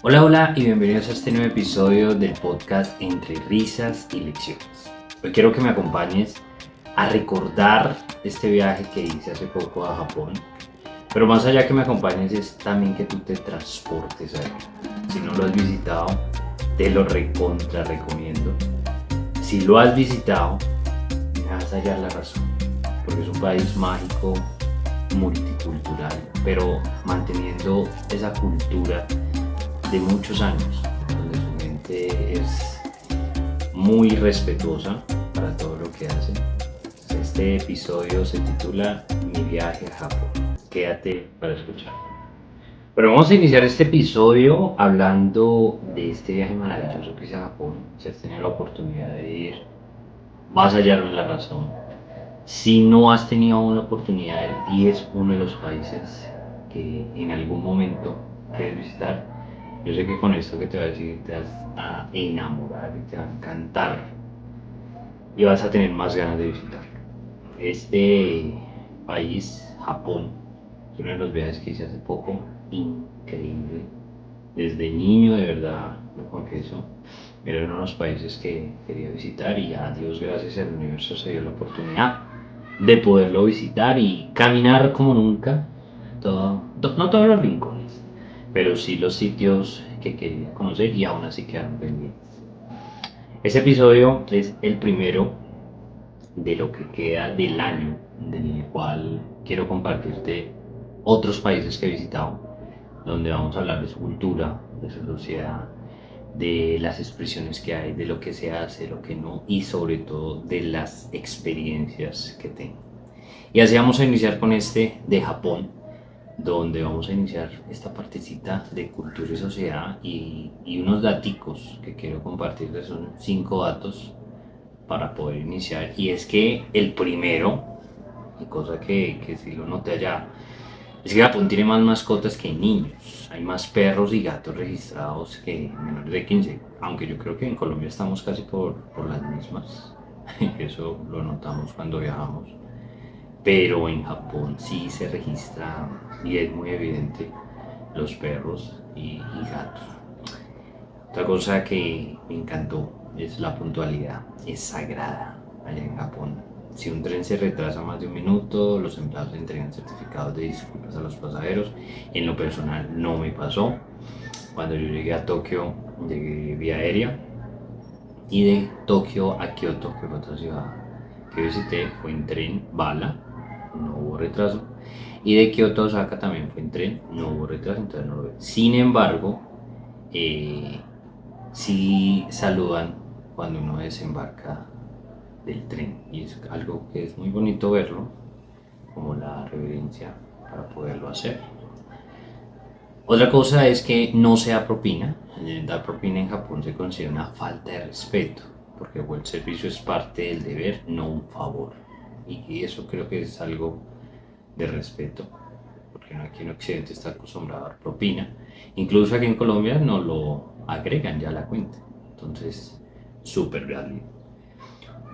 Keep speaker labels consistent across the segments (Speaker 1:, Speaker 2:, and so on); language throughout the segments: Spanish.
Speaker 1: Hola, hola y bienvenidos a este nuevo episodio del podcast Entre Risas y Lecciones. Hoy quiero que me acompañes a recordar este viaje que hice hace poco a Japón, pero más allá que me acompañes es también que tú te transportes ahí. Si no lo has visitado, te lo recontra recomiendo. Si lo has visitado, me vas a hallar la razón, porque es un país mágico, multicultural, pero manteniendo esa cultura de muchos años, donde su gente es muy respetuosa para todo lo que hace. Este episodio se titula Mi viaje a Japón. Quédate para escuchar. Pero vamos a iniciar este episodio hablando de este viaje maravilloso que hice a Japón. Si has tenido la oportunidad de ir, vas a hallarme la razón. Si no has tenido aún la oportunidad y es uno de los países que en algún momento quieres visitar, yo sé que con esto que te voy a decir te vas a enamorar y te va a encantar y vas a tener más ganas de visitarlo. Este país, Japón, es uno de los viajes que hice hace poco, increíble. Desde niño, de verdad, lo confieso, era uno de los países que quería visitar y a Dios gracias al universo se dio la oportunidad de poderlo visitar y caminar como nunca, no todos los rincones, pero sí los sitios que quería conocer y aún así quedaron pendientes. Este episodio es el primero de lo que queda del año, del cual quiero compartirte otros países que he visitado, donde vamos a hablar de su cultura, de su sociedad, de las expresiones que hay, de lo que se hace, lo que no, y sobre todo de las experiencias que tengo. Y así vamos a iniciar con este de Japón, donde vamos a iniciar esta partecita de cultura y sociedad y unos daticos que quiero compartirles, son 5 datos para poder iniciar. Y es que el primero, y cosa que si lo noté allá, es que Japón tiene más mascotas que niños. Hay más perros y gatos registrados que menores de 15. Aunque yo creo que en Colombia estamos casi por las mismas. Eso lo notamos cuando viajamos. Pero en Japón sí se registra y es muy evidente los perros y gatos. Otra cosa que me encantó es la puntualidad. Es sagrada allá en Japón. Si un tren se retrasa más de un minuto, los empleados entregan certificados de disculpas a los pasajeros. En lo personal no me pasó. Cuando yo llegué a Tokio, llegué vía aérea y de Tokio a Kioto, que fue otra ciudad que visité, fue en tren bala, no hubo retraso. Y de Kioto a Osaka también fue en tren, no hubo retraso, entonces no lo vi. Sin embargo, eh, sí saludan cuando uno desembarca del tren y es algo que es muy bonito verlo, como la reverencia para poderlo hacer. Otra cosa es que no se da propina. Dar propina en Japón se considera una falta de respeto, porque el servicio es parte del deber, no un favor. Y eso creo que es algo de respeto, porque aquí en Occidente está acostumbrado a dar propina. Incluso aquí en Colombia no lo agregan ya a la cuenta. Entonces, súper válido.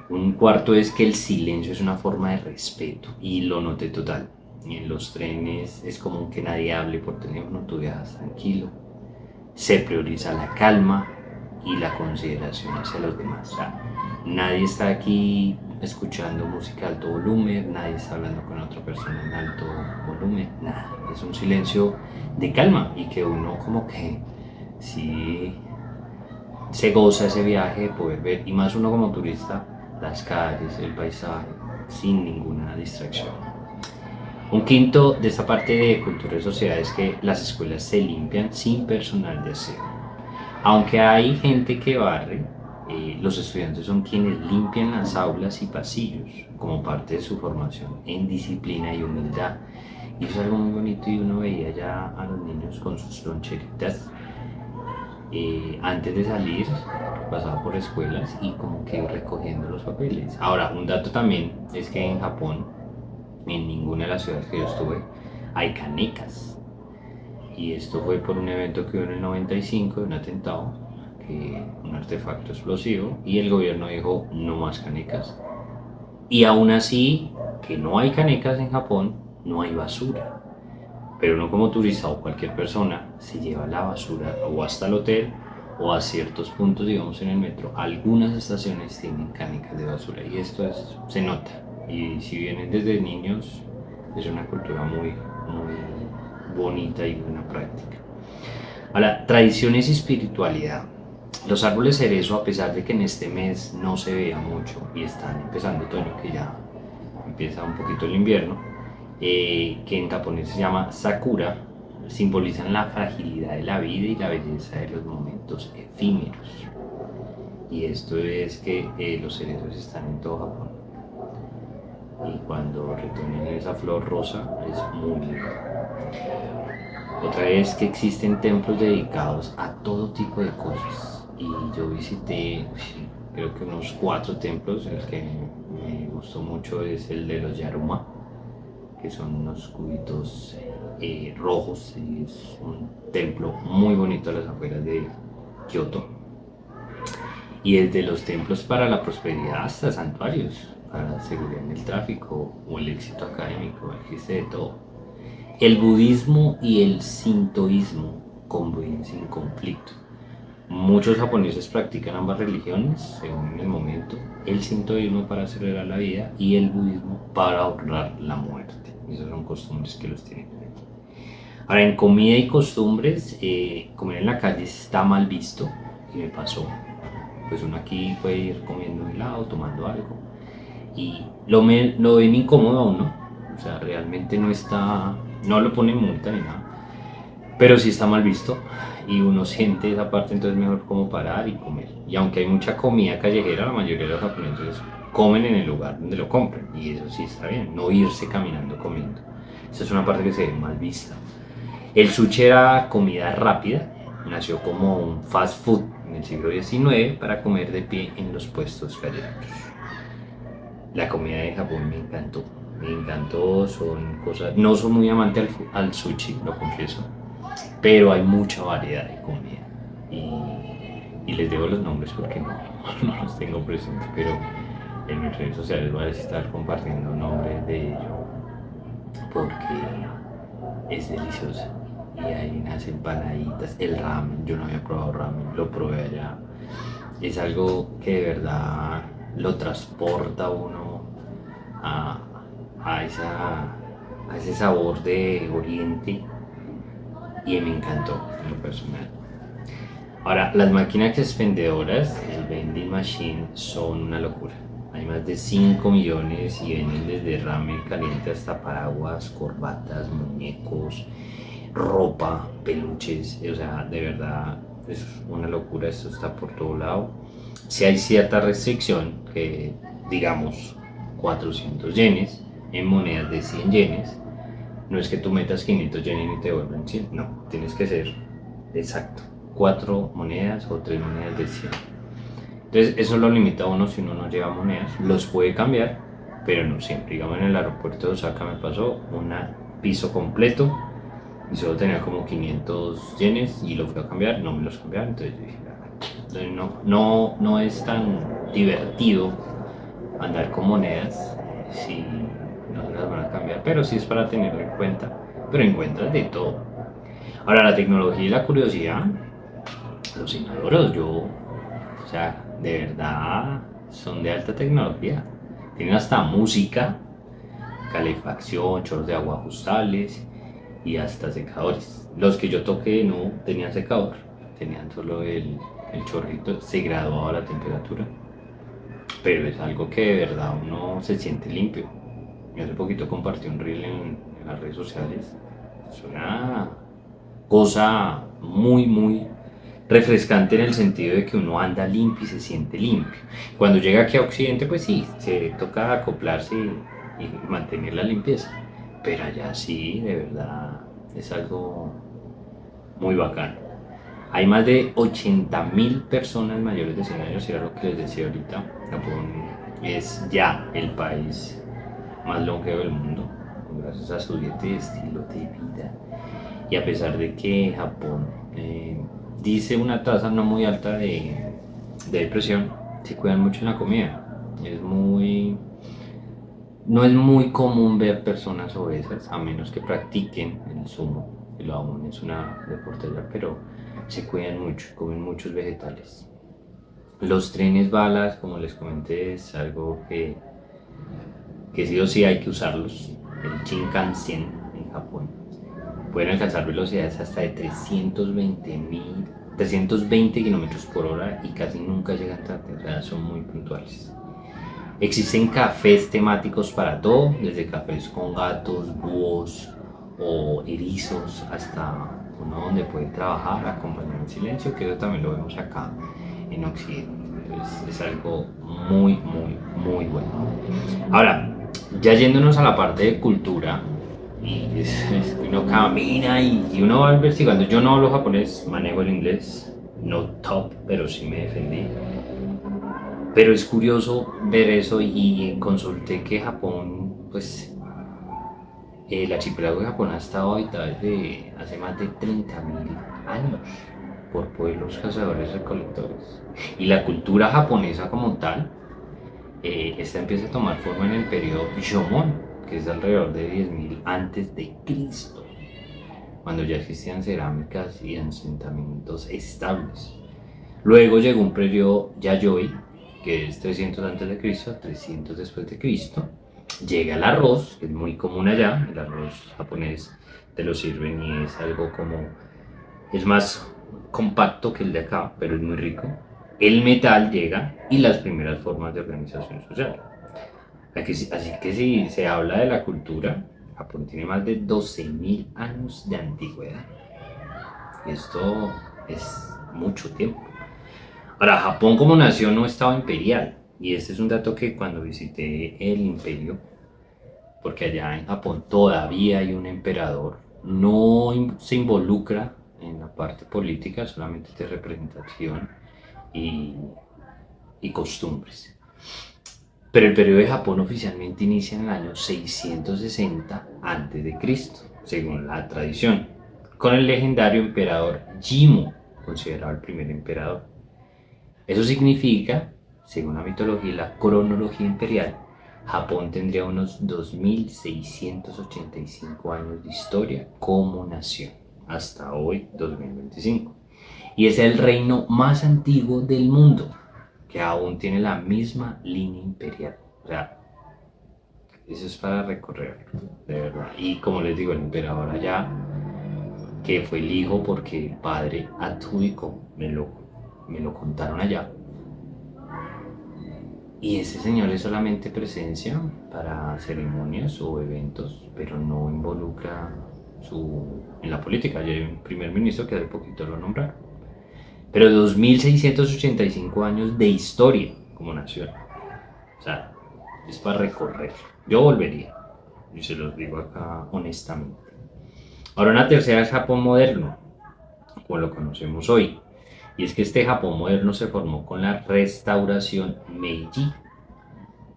Speaker 1: Un cuarto es que el silencio es una forma de respeto y lo noté total. En los trenes es común que nadie hable por teléfono, tú viajas tranquilo. Se prioriza la calma y la consideración hacia los demás. O sea, nadie está aquí escuchando música a alto volumen, nadie está hablando con otra persona en alto volumen, nada. Es un silencio de calma y que uno como que sí se goza ese viaje de poder ver, y más uno como turista, las calles, el paisaje, sin ninguna distracción. Un quinto de esta parte de cultura y sociedad es que las escuelas se limpian sin personal de aseo. Aunque hay gente que barre, los estudiantes son quienes limpian las aulas y pasillos como parte de su formación en disciplina y humildad. Y eso es algo muy bonito y uno veía ya a los niños con sus loncheritas antes de salir, pasaba por escuelas y como que recogiendo los papeles. Ahora, un dato también es que en Japón, en ninguna de las ciudades que yo estuve, hay canecas. Y esto fue por un evento que hubo en el 95, un atentado, un artefacto explosivo, y el gobierno dijo no más canecas. Y aún así, que no hay canecas en Japón, no hay basura. Pero uno como turista o cualquier persona se lleva la basura o hasta el hotel o a ciertos puntos, digamos en el metro. Algunas estaciones tienen canicas de basura y se nota. Y si vienen desde niños, es una cultura muy bonita y una práctica. Ahora, tradiciones y espiritualidad. Los árboles cerezo, a pesar de que en este mes no se vea mucho y están empezando otoño, que ya empieza un poquito el invierno, que en japonés se llama Sakura, simbolizan la fragilidad de la vida y la belleza de los momentos efímeros. Y esto es que los cerezos están en todo Japón. Y cuando retoñan esa flor rosa es muy lindo. Otra es que existen templos dedicados a todo tipo de cosas. Y yo visité, creo que unos 4 templos. El que me gustó mucho es el de los Yaruma, que son unos cubitos rojos. Y es un templo muy bonito a las afueras de Kioto. Y desde los templos para la prosperidad hasta santuarios para la seguridad en el tráfico o el éxito académico, existe de todo. El budismo y el sintoísmo conviven sin conflicto. Muchos japoneses practican ambas religiones según el momento, el sintoísmo para acelerar la vida y el budismo para ahorrar la muerte. Esas son costumbres que los tienen. Ahora, en comida y costumbres, comer en la calle está mal visto y me pasó. Pues uno aquí puede ir comiendo un helado, tomando algo y lo ven incómodo a uno, o sea, realmente no lo ponen multa ni nada, pero sí está mal visto y uno siente esa parte, entonces mejor como parar y comer. Y aunque hay mucha comida callejera, la mayoría de los japoneses comen en el lugar donde lo compran y eso sí está bien, no irse caminando comiendo. Esa es una parte que se ve mal vista. El sushi era comida rápida, nació como un fast food en el siglo XIX para comer de pie en los puestos callejeros. La comida de Japón me encantó, son cosas, no soy muy amante al sushi, lo confieso, pero hay mucha variedad de comida y les debo los nombres porque no los tengo presentes, pero en mis redes sociales voy a estar compartiendo nombres de ello porque es deliciosa. Y hay unas empanaditas, el ramen, yo no había probado ramen, lo probé allá. Es algo que de verdad lo transporta a uno a, a ese sabor de Oriente y me encantó en lo personal. Ahora, las máquinas expendedoras, el vending machine, son una locura. Hay más de 5 millones y venden desde ramen caliente hasta paraguas, corbatas, muñecos, ropa, peluches, o sea, de verdad es una locura, esto está por todo lado. Si hay cierta restricción, que digamos 400 yenes en monedas de 100 yenes, no es que tú metas 500 yenes y te vuelvan 100, no, tienes que ser exacto, 4 monedas o 3 monedas de 100. Entonces eso lo limita a uno si uno no lleva monedas, los puede cambiar, pero no siempre. Digamos en el aeropuerto de Osaka me pasó un piso completo y solo tenía como 500 yenes y lo fui a cambiar, no me los cambiaron, entonces yo dije, no es tan divertido andar con monedas si no se las van a cambiar, pero sí es para tenerlo en cuenta, pero encuentras de todo. Ahora, la tecnología y la curiosidad, los inodoros, o sea, de verdad son de alta tecnología, tienen hasta música, calefacción, chorros de agua ajustables y hasta secadores. Los que yo toqué no tenían secador, tenían solo el chorrito, se graduaba la temperatura, pero es algo que de verdad uno se siente limpio. Yo hace poquito compartí un reel en las redes sociales, es una cosa muy refrescante en el sentido de que uno anda limpio y se siente limpio. Cuando llega aquí a Occidente, pues sí, se toca acoplarse y mantener la limpieza, pero allá sí, de verdad, es algo muy bacano. Hay más de 80.000 personas mayores de 100 años, y era lo que les decía ahorita. Japón es ya el país más longevo del mundo, gracias a su dieta y estilo de vida. Y a pesar de que Japón dice una tasa no muy alta de depresión, se cuidan mucho en la comida. Es No es muy común ver personas obesas, a menos que practiquen el sumo, que lo aún es una deporte allá, pero se cuidan mucho, comen muchos vegetales. Los trenes balas, como les comenté, es algo que sí o sí hay que usarlos. El Shinkansen en Japón. Pueden alcanzar velocidades hasta de 320 kilómetros por hora y casi nunca llegan tarde, o sea, son muy puntuales. Existen cafés temáticos para todo, desde cafés con gatos, búhos o erizos, hasta uno donde pueden trabajar acompañado en silencio, que eso también lo vemos acá en Occidente. Es algo muy bueno. Ahora, ya yéndonos a la parte de cultura, y es que uno camina y uno va investigando. Yo no hablo japonés, manejo el inglés, no top, pero sí me defendí. Pero es curioso ver eso y consulté que Japón, pues el archipiélago de Japón ha estado habitado desde hace más de 30.000 años por pueblos cazadores recolectores. Y la cultura japonesa como tal, esta empieza a tomar forma en el periodo Shomon, que es alrededor de 10.000 antes de Cristo, cuando ya existían cerámicas y asentamientos estables. Luego llegó un periodo Yayoi, que es 300 antes de Cristo, 300 después de Cristo. Llega el arroz, que es muy común allá, el arroz japonés te lo sirven y es algo como, es más compacto que el de acá, pero es muy rico. El metal llega y las primeras formas de organización social. Así que si se habla de la cultura, Japón tiene más de 12.000 años de antigüedad. Esto es mucho tiempo. Ahora, Japón como nación no estaba imperial. Y este es un dato que cuando visité el imperio, porque allá en Japón todavía hay un emperador, no se involucra en la parte política, solamente de representación y, y costumbres. Pero el periodo de Japón oficialmente inicia en el año 660 a.C., según la tradición, con el legendario emperador Jimmu, considerado el primer emperador. Eso significa, según la mitología y la cronología imperial, Japón tendría unos 2.685 años de historia como nación, hasta hoy 2025. Y es el reino más antiguo del mundo, que aún tiene la misma línea imperial. O sea, eso es para recorrer, de verdad. Y como les digo, el emperador allá, que fue el hijo porque el padre adjudicó, me lo contaron allá. Y ese señor es solamente presencia para ceremonias o eventos, pero no involucra en la política. Ya hay un primer ministro que hace poquito lo nombraron. Pero 2.685 años de historia como nación. O sea, es para recorrer. Yo volvería. Y se los digo acá honestamente. Ahora una tercera es Japón moderno, como lo conocemos hoy. Y es que este Japón moderno se formó con la restauración Meiji,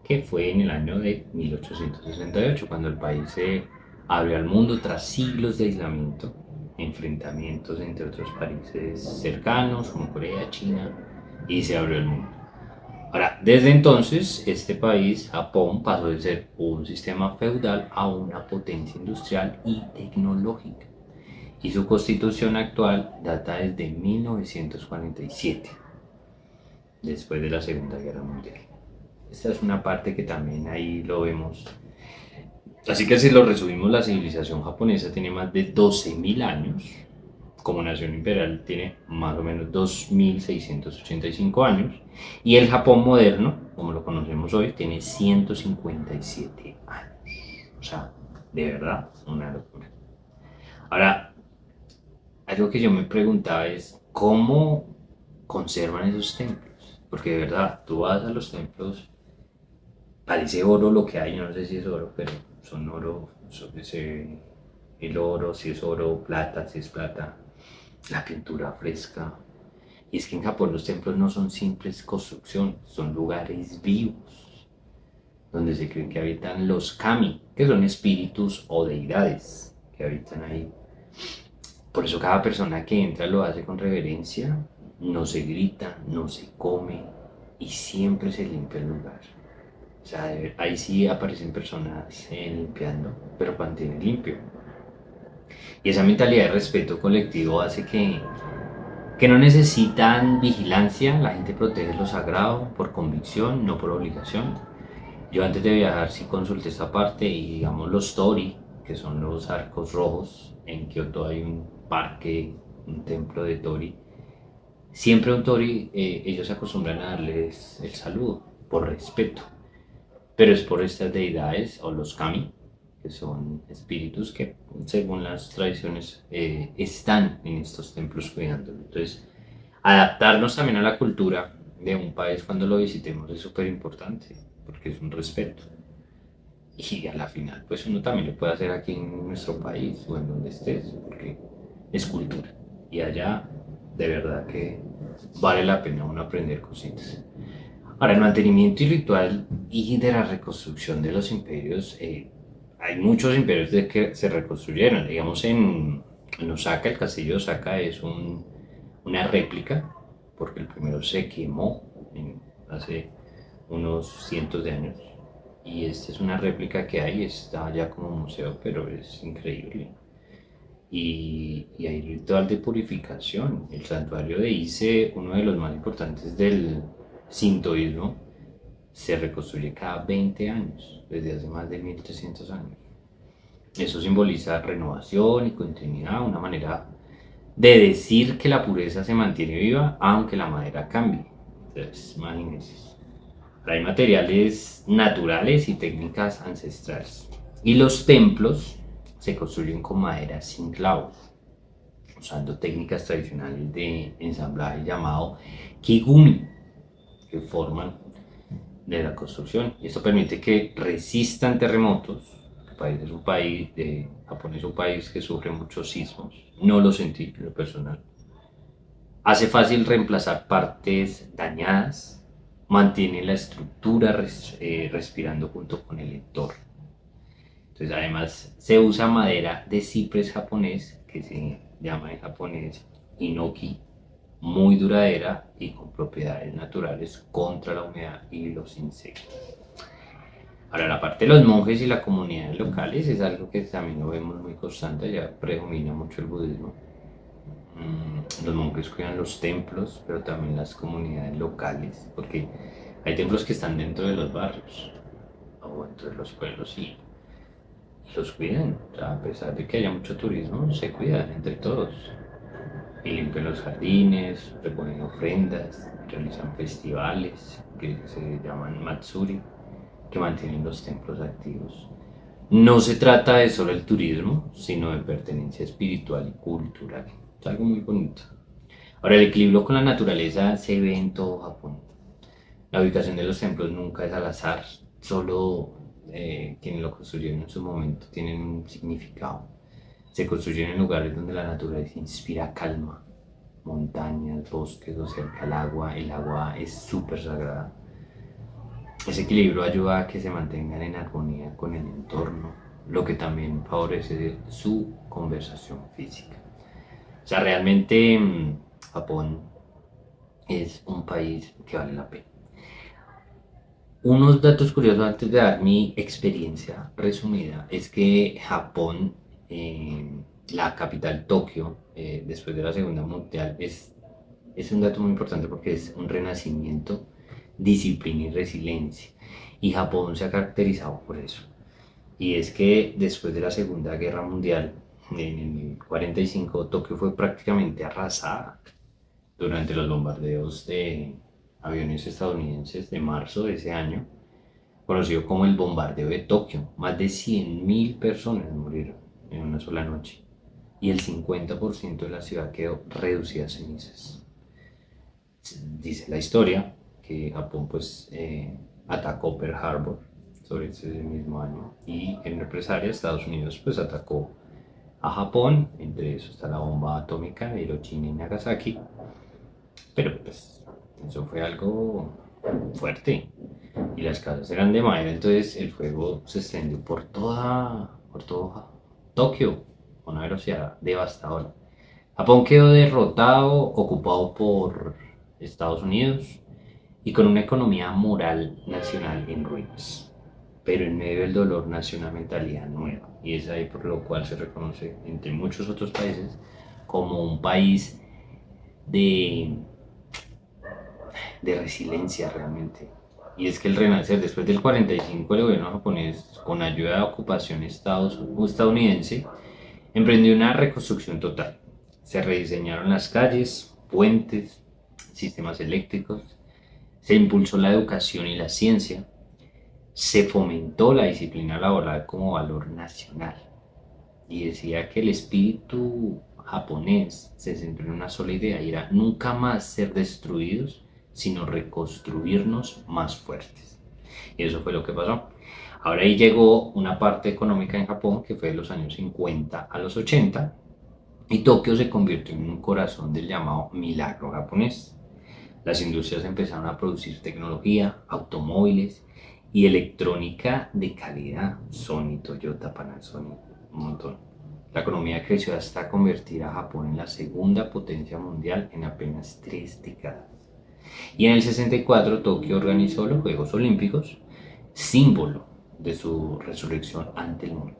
Speaker 1: que fue en el año de 1868, cuando el país se abrió al mundo tras siglos de aislamiento, enfrentamientos entre otros países cercanos como Corea, China, y se abrió el mundo. Ahora, desde entonces, este país, Japón, pasó de ser un sistema feudal a una potencia industrial y tecnológica. Y su constitución actual data desde 1947, después de la Segunda Guerra Mundial. Esta es una parte que también ahí lo vemos. Así que si lo resumimos, la civilización japonesa tiene más de 12.000 años. Como nación imperial tiene más o menos 2.685 años. Y el Japón moderno, como lo conocemos hoy, tiene 157 años. O sea, de verdad, una locura. Ahora, algo que yo me preguntaba es, ¿cómo conservan esos templos? Porque de verdad, tú vas a los templos, parece oro lo que hay, no sé si es oro, pero son oro, el oro, si es oro, plata, si es plata, la pintura fresca. Y es que en Japón los templos no son simples construcciones, son lugares vivos, donde se cree que habitan los kami, que son espíritus o deidades que habitan ahí. Por eso cada persona que entra lo hace con reverencia, no se grita, no se come y siempre se limpia el lugar. O sea, ahí sí aparecen personas limpiando, pero mantienen limpio. Y esa mentalidad de respeto colectivo hace que no necesitan vigilancia, la gente protege lo sagrado por convicción, no por obligación. Yo antes de viajar sí consulté esta parte y digamos los Tori, que son los arcos rojos, en Kioto hay un parque, un templo de Tori. Siempre un Tori, ellos se acostumbran a darles el saludo por respeto, pero es por estas deidades o los kami, que son espíritus que según las tradiciones están en estos templos cuidándolo. Entonces, adaptarnos también a la cultura de un país cuando lo visitemos es súper importante, porque es un respeto. Y a la final, pues uno también lo puede hacer aquí en nuestro país o en donde estés, porque es cultura. Y allá, de verdad que vale la pena uno aprender cositas. Para el mantenimiento y ritual y de la reconstrucción de los imperios, hay muchos imperios de que se reconstruyeron. Digamos, en Osaka, el castillo de Osaka es una réplica, porque el primero se quemó hace unos cientos de años. Y esta es una réplica que hay, está ya como museo, pero es increíble. Y hay ritual de purificación. El santuario de Ise, uno de los más importantes del sintoísmo, se reconstruye cada 20 años, desde hace más de 1300 años. Eso simboliza renovación y continuidad, una manera de decir que la pureza se mantiene viva aunque la madera cambie. Entonces, imagínense. Hay materiales naturales y técnicas ancestrales. Y los templos se construyen con madera sin clavos, usando técnicas tradicionales de ensamblaje llamado kigumi, que forman de la construcción. Y esto permite que resistan terremotos. Japón es un país que sufre muchos sismos. No lo sentí en lo personal. Hace fácil reemplazar partes dañadas, mantiene la estructura respirando junto con el entorno. Entonces, además, se usa madera de ciprés japonés, que se llama en japonés Hinoki, muy duradera y con propiedades naturales contra la humedad y los insectos. Ahora, la parte de los monjes y las comunidades locales es algo que también lo vemos muy constante, ya predomina mucho el budismo. Los monjes cuidan los templos, pero también las comunidades locales, porque hay templos que están dentro de los barrios o dentro de los pueblos y los cuidan. O sea, a pesar de que haya mucho turismo, se cuidan entre todos. Y limpian los jardines, recogen ofrendas, realizan festivales que se llaman Matsuri, que mantienen los templos activos. No se trata de solo el turismo, sino de pertenencia espiritual y cultural. Es algo muy bonito. Ahora, el equilibrio con la naturaleza se ve en todo Japón. La ubicación de los templos nunca es al azar, solo quienes lo construyeron en su momento tienen un significado. Se construyen en lugares donde la naturaleza inspira calma, montañas, bosques o cerca al agua. El agua es súper sagrada. Ese equilibrio ayuda a que se mantengan en armonía con el entorno, lo que también favorece su conversación física. O sea, realmente Japón es un país que vale la pena. Unos datos curiosos antes de dar mi experiencia resumida es que Japón, la capital Tokio, después de la Segunda Mundial, es un dato muy importante porque es un renacimiento, disciplina y resiliencia. Y Japón se ha caracterizado por eso. Y es que después de la Segunda Guerra Mundial, en el 45, Tokio fue prácticamente arrasada durante los bombardeos de aviones estadounidenses de marzo de ese año, conocido como el bombardeo de Tokio. Más de 100.000 personas murieron en una sola noche y el 50% de la ciudad quedó reducida a cenizas. Dice la historia que Japón pues atacó Pearl Harbor sobre ese mismo año y en represalia Estados Unidos pues atacó a Japón, entre eso está la bomba atómica de Hiroshima y Nagasaki, pero pues eso fue algo fuerte y las casas eran de madera, entonces el fuego se extendió por todo Tokio a una velocidad devastadora. Japón quedó derrotado, ocupado por Estados Unidos y con una economía moral nacional en ruinas, pero en medio del dolor nació una mentalidad nueva, y es ahí por lo cual se reconoce entre muchos otros países como un país de, de resiliencia realmente. Y es que el renacer después del 45, el gobierno japonés, con ayuda de ocupación estadounidense, emprendió una reconstrucción total. Se rediseñaron las calles, puentes, sistemas eléctricos, se impulsó la educación y la ciencia, se fomentó la disciplina laboral como valor nacional. Y decía que el espíritu japonés se centró en una sola idea, y era nunca más ser destruidos, sino reconstruirnos más fuertes. Y eso fue lo que pasó. Ahora ahí llegó una parte económica en Japón que fue de los años 50 a los 80, y Tokio se convirtió en un corazón del llamado milagro japonés. Las industrias empezaron a producir tecnología, automóviles y electrónica de calidad. Sony, Toyota, Panasonic, un montón. La economía creció hasta convertir a Japón en la segunda potencia mundial en apenas 3 décadas. Y en el 64 Tokio organizó los Juegos Olímpicos, símbolo de su resurrección ante el mundo.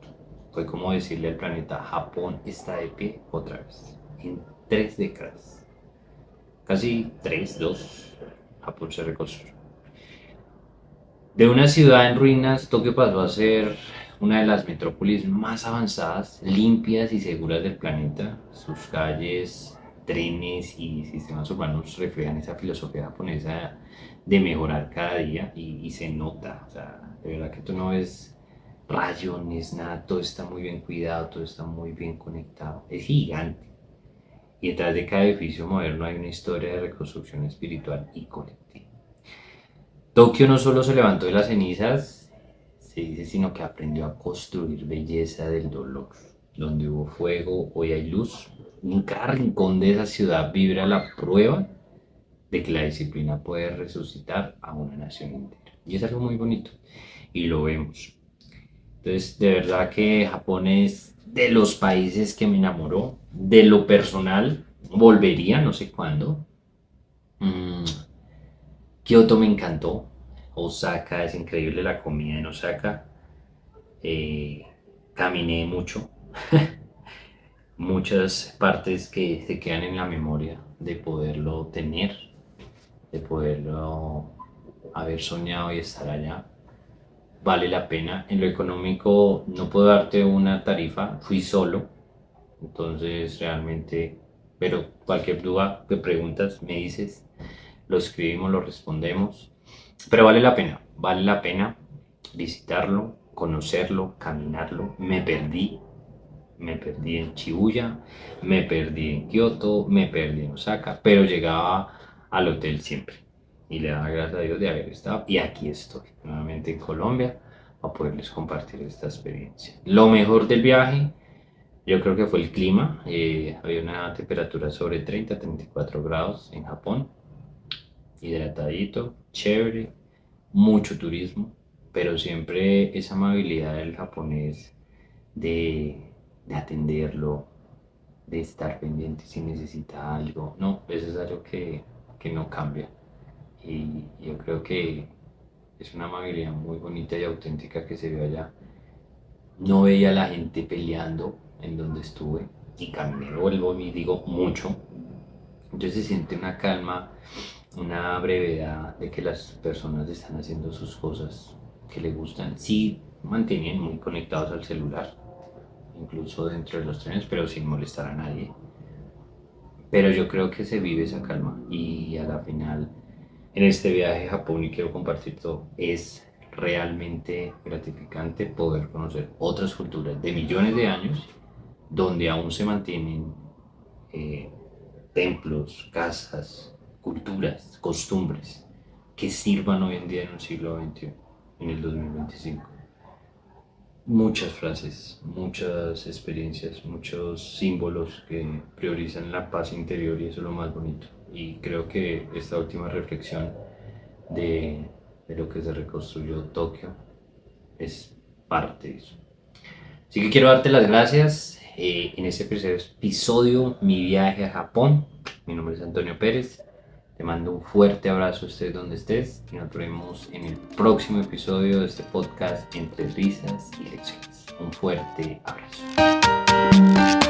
Speaker 1: Fue como decirle al planeta: Japón está de pie otra vez, en 3 décadas. Casi 3, 2, Japón se reconstruyó. De una ciudad en ruinas, Tokio pasó a ser una de las metrópolis más avanzadas, limpias y seguras del planeta. Sus calles, trenes y sistemas urbanos reflejan esa filosofía japonesa de mejorar cada día, y se nota. O sea, de verdad que tú no ves rayones, nada, todo está muy bien cuidado, todo está muy bien conectado. Es gigante. Y detrás de cada edificio moderno hay una historia de reconstrucción espiritual y colectiva. Tokio no solo se levantó de las cenizas, se dice, sino que aprendió a construir belleza del dolor. Donde hubo fuego, hoy hay luz. En cada rincón de esa ciudad vibra la prueba de que la disciplina puede resucitar a una nación entera. Y es algo muy bonito, y lo vemos. Entonces, de verdad que Japón es de los países que me enamoró. De lo personal, volvería, no sé cuándo. Mm, Kioto me encantó. Osaka es increíble, la comida en Osaka. Eh, Caminé mucho. Muchas partes que se quedan en la memoria de poderlo tener, de poderlo haber soñado y estar allá. Vale la pena. En lo económico no puedo darte una tarifa, fui solo, entonces realmente, pero cualquier duda que preguntas me dices, lo escribimos, lo respondemos. Pero vale la pena visitarlo, conocerlo, caminarlo. Me perdí en Shibuya, me perdí en Kioto, me perdí en Osaka, pero llegaba al hotel siempre. Y le daba gracias a Dios de haber estado. Y aquí estoy, nuevamente en Colombia, a poderles compartir esta experiencia. Lo mejor del viaje, yo creo que fue el clima. Había una temperatura sobre 30-34 grados en Japón. Hidratadito, chévere, mucho turismo, pero siempre esa amabilidad del japonés de atenderlo, de estar pendiente si necesita algo. No, eso es algo que no cambia. Y yo creo que es una amabilidad muy bonita y auténtica que se ve allá. No veía a la gente peleando en donde estuve, y caminé, vuelvo y digo mucho. Entonces se siente una calma, una brevedad de que las personas están haciendo sus cosas que les gustan. Sí, mantienen muy conectados al celular, incluso dentro de los trenes, pero sin molestar a nadie. Pero yo creo que se vive esa calma, y a la final, en este viaje a Japón, y quiero compartir todo, es realmente gratificante poder conocer otras culturas de millones de años, donde aún se mantienen eh, templos, casas, culturas, costumbres que sirvan hoy en día en el siglo XXI, en el 2025. Muchas frases, muchas experiencias, muchos símbolos que priorizan la paz interior, y eso es lo más bonito. Y creo que esta última reflexión de lo que se reconstruyó Tokio es parte de eso. Así que quiero darte las gracias en este primer episodio, mi viaje a Japón. Mi nombre es Antonio Pérez. Te mando un fuerte abrazo, estés donde estés, y nos vemos en el próximo episodio de este podcast Entre Risas y Lecciones. Un fuerte abrazo.